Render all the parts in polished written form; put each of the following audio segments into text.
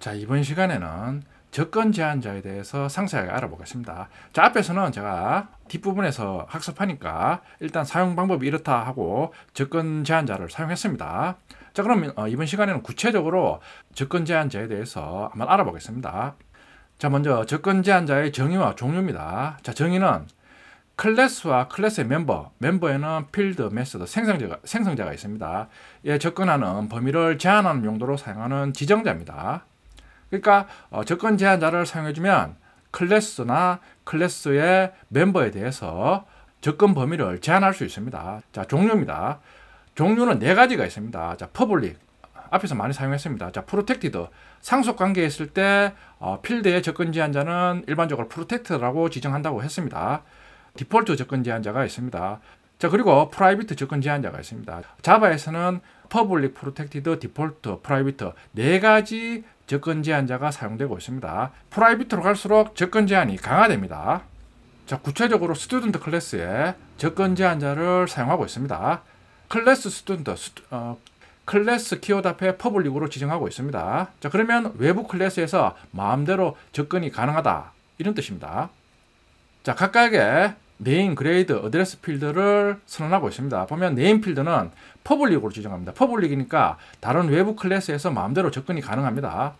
자, 이번 시간에는 접근 제한자에 대해서 상세하게 알아보겠습니다. 자, 앞에서는 제가 뒷부분에서 학습하니까 일단 사용 방법이 이렇다 하고 접근 제한자를 사용했습니다. 자, 그럼 이번 시간에는 구체적으로 접근 제한자에 대해서 한번 알아보겠습니다. 자, 먼저 접근 제한자의 정의와 종류입니다. 자, 정의는 클래스와 클래스의 멤버에는 필드, 메소드, 생성자가 있습니다. 예, 접근하는 범위를 제한하는 용도로 사용하는 지정자입니다. 그러니까 접근 제한자를 사용해주면 클래스나 클래스의 멤버에 대해서 접근 범위를 제한할 수 있습니다. 자, 종류입니다. 종류는 네 가지가 있습니다. 자, 퍼블릭 앞에서 많이 사용했습니다. 자, 프로텍티드 상속 관계에 있을 때 필드의 접근 제한자는 일반적으로 프로텍트라고 지정한다고 했습니다. 디폴트 접근 제한자가 있습니다. 자, 그리고 프라이빗 접근 제한자가 있습니다. 자바에서는 퍼블릭, 프로텍티드, 디폴트, 프라이빗 네 가지 접근 제한자가 사용되고 있습니다. 프라이빗으로 갈수록 접근 제한이 강화됩니다. 자, 구체적으로 스튜던트 클래스에 접근 제한자를 사용하고 있습니다. 클래스 스튜던트, 클래스 키워드 앞에 퍼블릭으로 지정하고 있습니다. 자, 그러면 외부 클래스에서 마음대로 접근이 가능하다 이런 뜻입니다. 자, 각각의 네임, 그레이드, 어드레스 필드를 선언하고 있습니다. 보면 네임 필드는 퍼블릭으로 지정합니다. 퍼블릭이니까 다른 외부 클래스에서 마음대로 접근이 가능합니다.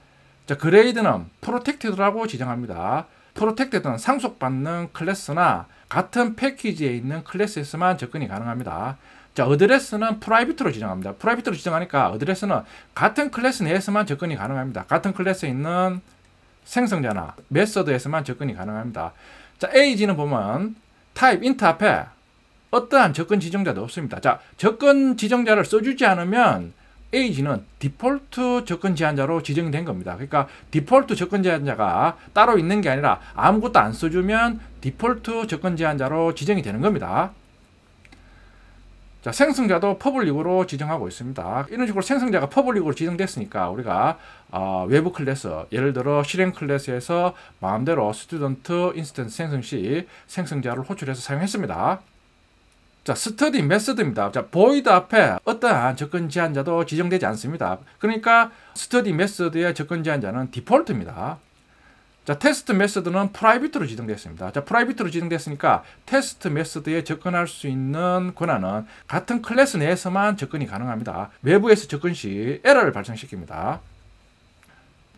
자, 그레이드는 프로텍티드라고 지정합니다. 프로텍티드는 상속받는 클래스나 같은 패키지에 있는 클래스에서만 접근이 가능합니다. 자, 어드레스는 프라이빗으로 지정합니다. 프라이빗으로 지정하니까 어드레스는 같은 클래스 내에서만 접근이 가능합니다. 같은 클래스에 있는 생성자나 메서드에서만 접근이 가능합니다. 자, 에이지는 보면 타입, 인트 앞에 어떠한 접근 지정자도 없습니다. 자, 접근 지정자를 써주지 않으면 에이지는 디폴트 접근 제한자로 지정된 겁니다. 그러니까 디폴트 접근 제한자가 따로 있는 게 아니라 아무것도 안 써주면 디폴트 접근 제한자로 지정이 되는 겁니다. 자, 생성자도 퍼블릭으로 지정하고 있습니다. 이런 식으로 생성자가 퍼블릭으로 지정됐으니까 우리가 외부 클래스, 예를 들어 실행 클래스에서 마음대로 스튜던트 인스턴스 생성 시 생성자를 호출해서 사용했습니다. 자, 스터디 메서드입니다. 자, 보이드 앞에 어떠한 접근 제한자도 지정되지 않습니다. 그러니까 스터디 메서드의 접근 제한자는 디폴트입니다. 자, 테스트 메서드는 프라이빗으로 지정됐습니다. 자, 프라이빗으로 지정됐으니까 테스트 메서드에 접근할 수 있는 권한은 같은 클래스 내에서만 접근이 가능합니다. 외부에서 접근 시 에러를 발생시킵니다.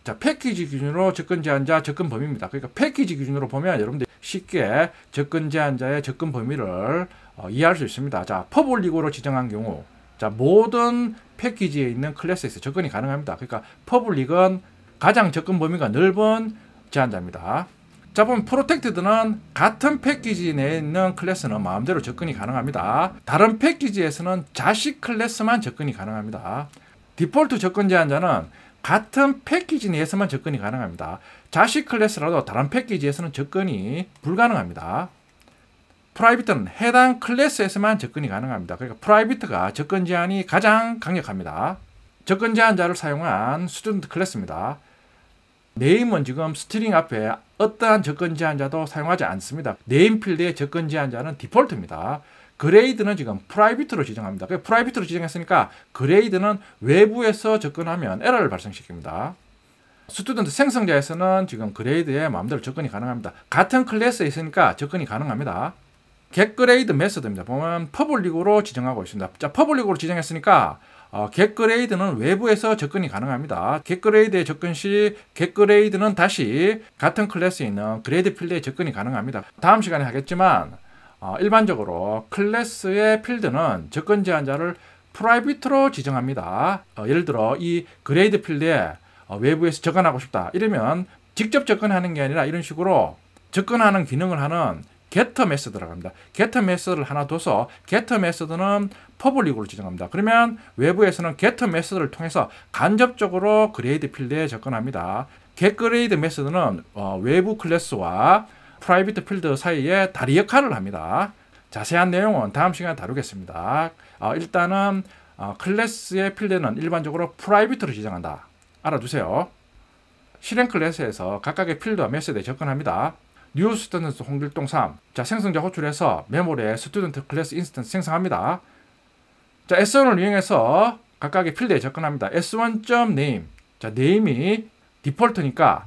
자, 패키지 기준으로 접근 제한자, 접근 범위입니다. 그러니까 패키지 기준으로 보면 여러분들 쉽게 접근 제한자의 접근 범위를 이해할 수 있습니다. 자, 퍼블릭으로 지정한 경우, 자, 모든 패키지에 있는 클래스에서 접근이 가능합니다. 그러니까 퍼블릭은 가장 접근 범위가 넓은 제한자입니다. 자, 보면 프로텍티드는 같은 패키지 내에 있는 클래스는 마음대로 접근이 가능합니다. 다른 패키지에서는 자식 클래스만 접근이 가능합니다. 디폴트 접근 제한자는 같은 패키지 내에서만 접근이 가능합니다. 자식 클래스라도 다른 패키지에서는 접근이 불가능합니다. 프라이빗은 해당 클래스에서만 접근이 가능합니다. 그러니까 프라이빗가 접근 제한이 가장 강력합니다. 접근 제한자를 사용한 스튜던트 클래스입니다. 네임은 지금 스트링 앞에 어떠한 접근 제한자도 사용하지 않습니다. 네임 필드의 접근 제한자는 디폴트입니다. 그레이드는 지금 프라이빗으로 지정합니다. 프라이빗으로 지정했으니까 그레이드는 외부에서 접근하면 에러를 발생시킵니다. 스튜던트 생성자에서는 지금 그레이드에 마음대로 접근이 가능합니다. 같은 클래스에 있으니까 접근이 가능합니다. getGrade 메서드입니다. 보면 퍼블릭으로 지정하고 있습니다. 자, 퍼블릭으로 지정했으니까 getGrade는 외부에서 접근이 가능합니다. getGrade에 접근 시 getGrade는 다시 같은 클래스에 있는 그레이드 필드에 접근이 가능합니다. 다음 시간에 하겠지만 일반적으로 클래스의 필드는 접근 제한자를 프라이빗으로 지정합니다. 예를 들어 이 그레이드 필드에 외부에서 접근하고 싶다 이러면 직접 접근하는 게 아니라 이런 식으로 접근하는 기능을 하는 getter 메서드라고 합니다. getter 메서드를 하나 둬서 getter 메서드는 퍼블릭으로 지정합니다. 그러면 외부에서는 getter 메서드를 통해서 간접적으로 그레이드 필드에 접근합니다. getGrade 메서드는 외부 클래스와 프라이빗 필드 사이에 다리 역할을 합니다. 자세한 내용은 다음 시간에 다루겠습니다. 일단은 클래스의 필드는 일반적으로 프라이빗으로 지정한다. 알아두세요. 실행 클래스에서 각각의 필드와 메서드에 접근합니다. 뉴 스튜던트 홍길동 3. 자, 생성자 호출해서 메모리에 스튜던트 클래스 인스턴스 생성합니다. 자, S1을 이용해서 각각의 필드에 접근합니다. S1.name. 자, name이 디폴트니까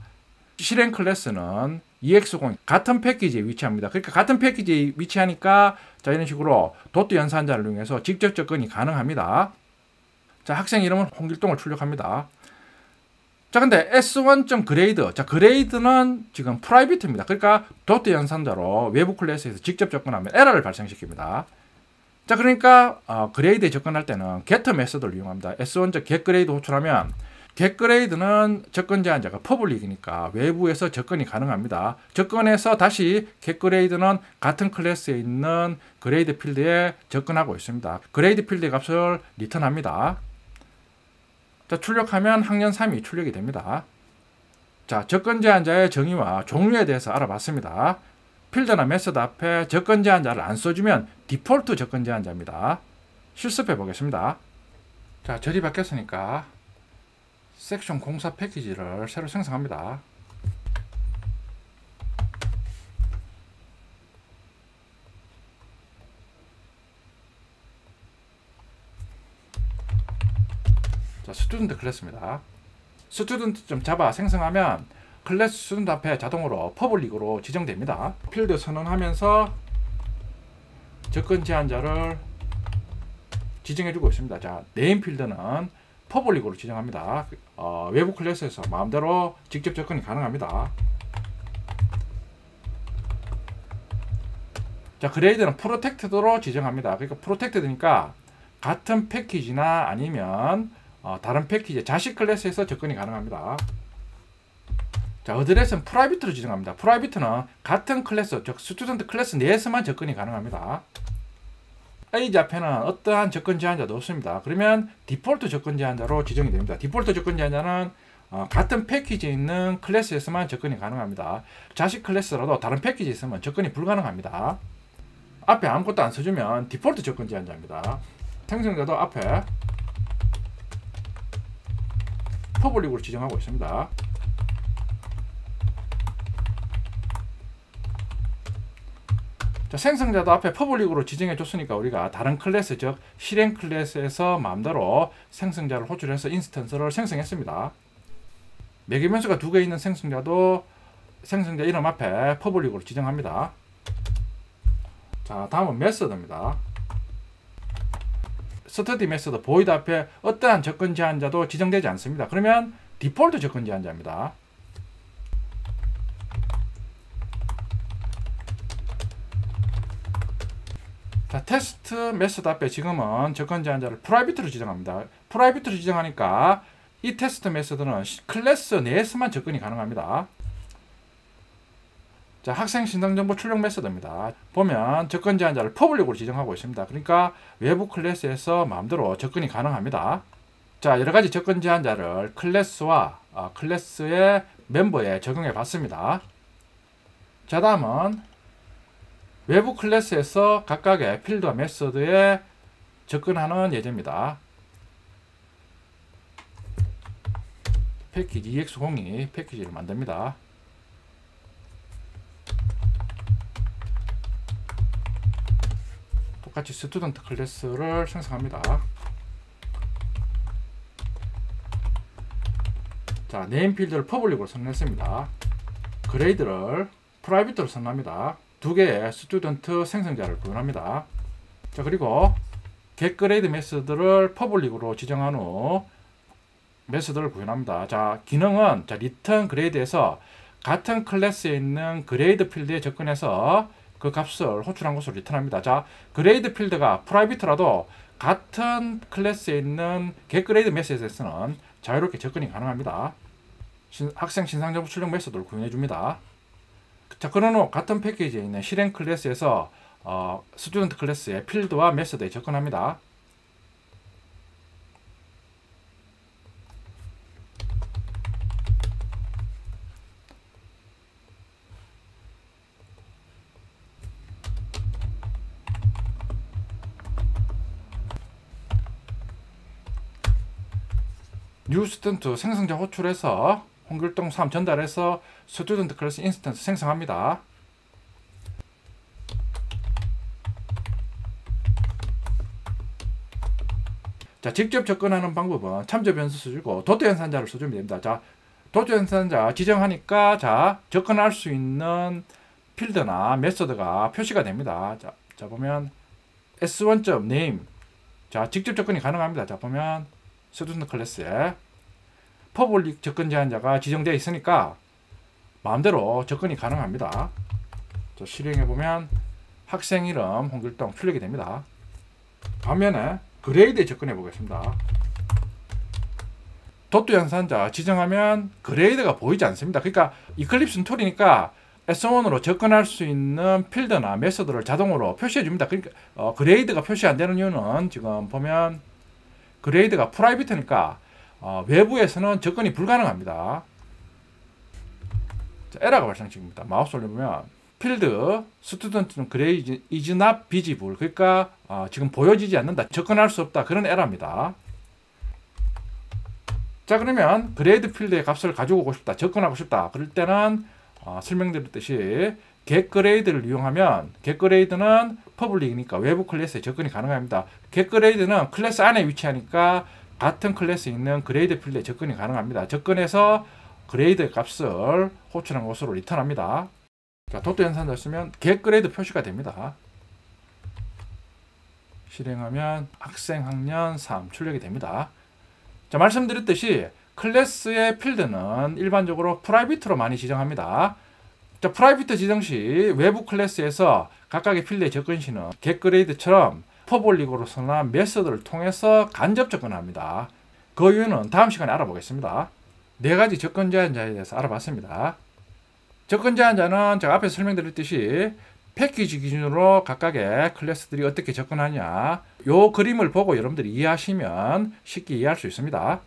실행 클래스는 EX0 같은 패키지에 위치합니다. 그러니까 같은 패키지에 위치하니까 자 이런 식으로 도트 연산자를 이용해서 직접 접근이 가능합니다. 자 학생 이름은 홍길동을 출력합니다. 자 근데 S1.grade 자 그레이드는 지금 프라이빗입니다. 그러니까 도트 연산자로 외부 클래스에서 직접 접근하면 에러를 발생시킵니다. 자 그러니까 그레이드에 접근할 때는 getter 메소드를 이용합니다. S1.getGrade 호출하면 getGrade는 접근 제한자가 퍼블릭이니까 외부에서 접근이 가능합니다. 접근해서 다시 getGrade는 같은 클래스에 있는 그레이드 필드에 접근하고 있습니다. 그레이드 필드의 값을 리턴합니다. 자 출력하면 학년 3이 출력이 됩니다. 자 접근 제한자의 정의와 종류에 대해서 알아봤습니다. 필드나 메소드 앞에 접근 제한자를 안 써주면 디폴트 접근 제한자입니다. 실습해 보겠습니다. 자 절이 바뀌었으니까 섹션 공사 패키지를 새로 생성합니다. 자 스튜던트 클래스입니다. 스튜던트.java 생성하면 클래스 스튜던트 앞에 자동으로 퍼블릭으로 지정됩니다. 필드 선언하면서 접근 제한자를 지정해주고 있습니다. 자 네임 필드는 퍼블릭으로 지정합니다. 외부 클래스에서 마음대로 직접 접근이 가능합니다. 자 그레이드는 프로텍트드로 지정합니다. 그러니까 프로텍트드니까 같은 패키지나 아니면 다른 패키지 자식 클래스에서 접근이 가능합니다. 자 어드레스는 프라이빗으로 지정합니다. 프라이빗는 같은 클래스 즉 스튜던트 클래스 내에서만 접근이 가능합니다. 에이지 앞에는 어떠한 접근 제한자도 없습니다. 그러면 디폴트 접근 제한자로 지정이 됩니다. 디폴트 접근 제한자는 같은 패키지에 있는 클래스에서만 접근이 가능합니다. 자식 클래스라도 다른 패키지에 있으면 접근이 불가능합니다. 앞에 아무것도 안 써주면 디폴트 접근 제한자입니다. 생성자도 앞에 퍼블릭으로 지정하고 있습니다. 자, 생성자도 앞에 퍼블릭으로 지정해 줬으니까 우리가 다른 클래스 즉 실행 클래스에서 마음대로 생성자를 호출해서 인스턴스를 생성했습니다. 매개변수가 2개 있는 생성자도 생성자 이름 앞에 퍼블릭으로 지정합니다. 자 다음은 메소드입니다. 스터디 메소드 void 앞에 어떠한 접근 제한자도 지정되지 않습니다. 그러면 디폴트 접근 제한자입니다. 자, 테스트 메소드 앞에 지금은 접근 제한자를 프라이빗으로 지정합니다. 프라이빗으로 지정하니까 이 테스트 메소드는 클래스 내에서만 접근이 가능합니다. 자, 학생 신상 정보 출력 메소드입니다. 보면 접근 제한자를 퍼블릭으로 지정하고 있습니다. 그러니까 외부 클래스에서 마음대로 접근이 가능합니다. 자, 여러 가지 접근 제한자를 클래스와 클래스의 멤버에 적용해 봤습니다. 자, 다음은 외부 클래스에서 각각의 필드와 메소드에 접근하는 예제입니다. 패키지 EX02 패키지를 만듭니다. 똑같이 스튜던트 클래스를 생성합니다. 자, 네임 필드를 퍼블릭으로 선언했습니다. 그레이드를 프라이빗으로 선언합니다. 2개의 스튜던트 생성자를 구현합니다. 자, 그리고 getGrade 메소드를 퍼블릭으로 지정한 후 메소드를 구현합니다. 자, 기능은 return grade에서 같은 클래스에 있는 그레이드 필드에 접근해서 그 값을 호출한 것으로 리턴합니다. 자, 그레이드 필드가 프라이빗라도 같은 클래스에 있는 getGrade 메소드에서는 자유롭게 접근이 가능합니다. 학생 신상정보 출력 메소드를 구현해 줍니다. 자, 그런 후 같은 패키지에 있는 실행 클래스에서 스튜던트 클래스의 필드와 메소드에 접근합니다. 뉴 스튜던트 생성자 호출해서 홍길동 3 전달해서 스튜던트 클래스 인스턴스 생성합니다. 자, 직접 접근하는 방법은 참조 변수 써주고 도트 연산자를 써주면 됩니다. 자, 도주 연산자 지정하니까 자 접근할 수 있는 필드나 메소드가 표시가 됩니다. 자 보면 s1.name 자 직접 접근이 가능합니다. 자 보면 스튜던트 클래스에 퍼블릭 접근 제한자가 지정되어 있으니까 마음대로 접근이 가능합니다. 자, 실행해 보면 학생 이름 홍길동 출력이 됩니다. 반면에 그레이드에 접근해 보겠습니다. 도트 연산자 지정하면 그레이드가 보이지 않습니다. 그러니까 이클립스 툴이니까 S1으로 접근할 수 있는 필드나 메소드를 자동으로 표시해 줍니다. 그러니까 그레이드가 표시 안 되는 이유는 지금 보면 그레이드가 프라이빗이니까 외부에서는 접근이 불가능합니다. 자, 에러가 발생됩니다. 마우스 올려보면 필드 스튜던트는 그레이드 is not visible 그러니까 지금 보여지지 않는다. 접근할 수 없다. 그런 에러입니다. 자 그러면 그레이드 필드의 값을 가지고 오고 싶다. 접근하고 싶다. 그럴 때는 설명드렸듯이 getGrade를 이용하면 getGrade는 퍼블릭이니까 외부 클래스에 접근이 가능합니다. getGrade는 클래스 안에 위치하니까 같은 클래스에 있는 그레이드 필드에 접근이 가능합니다. 접근해서 그레이드 값을 호출한 곳으로 리턴합니다. 자, 도트 연산자 쓰면 getGrade 표시가 됩니다. 실행하면 학생 학년 3 출력이 됩니다. 자, 말씀드렸듯이 클래스의 필드는 일반적으로 프라이빗으로 많이 지정합니다. 자, 프라이빗 지정 시 외부 클래스에서 각각의 필드의 접근 시는 getGrade처럼 퍼블릭으로서나 메서드를 통해서 간접 접근합니다. 그 이유는 다음 시간에 알아보겠습니다. 네 가지 접근 제한자에 대해서 알아봤습니다. 접근 제한자는 제가 앞에서 설명드렸듯이 패키지 기준으로 각각의 클래스들이 어떻게 접근하냐 이 그림을 보고 여러분들이 이해하시면 쉽게 이해할 수 있습니다.